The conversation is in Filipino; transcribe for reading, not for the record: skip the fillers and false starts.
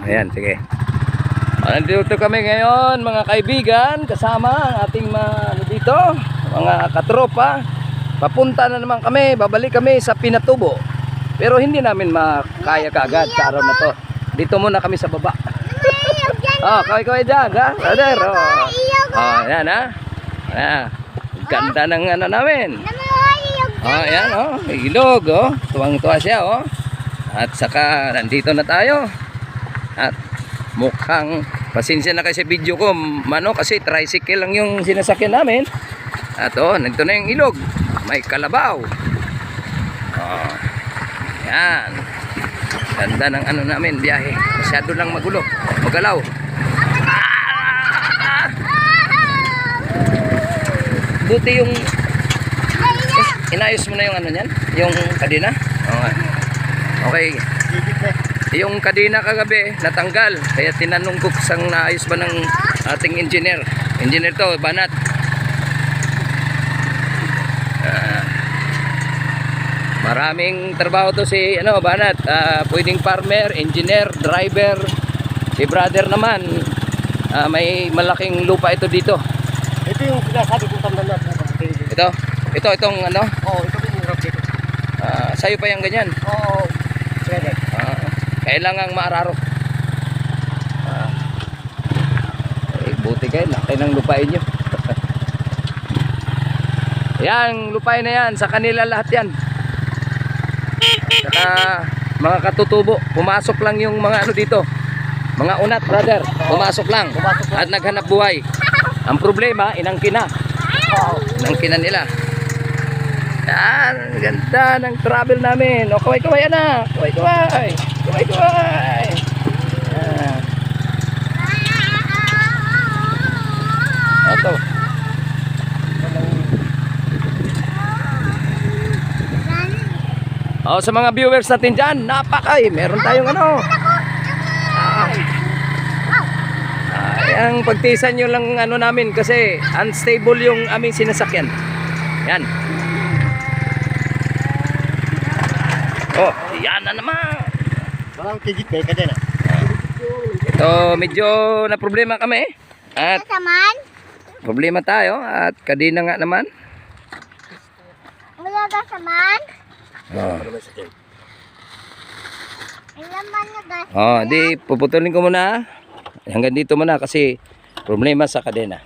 Ayan, sige. Nandito kami ngayon mga kaibigan, kasama ang ating mga dito, mga katropa. Papunta na naman kami, babalik kami sa Pinatubo. Pero hindi namin makaya kaagad sa araw na to. Dito muna kami sa baba. Kaway-kaway dyan, ha? Brother, ayan, ha? Ayan. Ganda ng ano namin. Ayan, ilog, tuwang-tuwa siya, At saka, nandito na tayo. At mukhang, pasensya na kasi video ko, kasi tricycle lang yung sinasakyan namin. At nandito na yung ilog. May kalabaw. Yan. Ganda ng ano namin, biyahe. Masyado lang magulo. Magalaw. Buti yung inayos mo na yung ano niyan, yung kadena. Okay. Yung kadena kagabi natanggal, kaya tinanong ko sang naayos ba ng ating engineer. Engineer to, Banat. Maraming trabaho to si Banat. Pwedeng farmer, engineer, driver. Si brother naman, may malaking lupa ito dito. Ito yung sinasabi kong tamnan natin. Itong ano? Oo, ito yung rock dito. Sa'yo pa yung ganyan? Oo, pwede. Kailangang maararo. Buti kayo, laki ng lupain nyo. Yan, lupain na yan, sa kanila lahat yan. Saka mga katutubo, pumasok lang yung mga ano dito, mga unat, brother, pumasok lang at naghanap buhay. Ang problema, inangkin na. Inangkin na nila. Yan, ganda ng travel namin. Kaway-kaway na, kaway-kaway. Kaway-kaway. Ito. Sa mga viewers natin dyan, meron tayong ang pagtisan nyo lang namin kasi unstable yung aming sinasakyan. Yan. Yan na naman. Walang tigit kayo kadena. Ito, medyo na problema kami. At problema tayo at kadena nga naman. Wala ka saman? Di puputulin ko muna. Hanggang dito muna kasi problema sa kadena.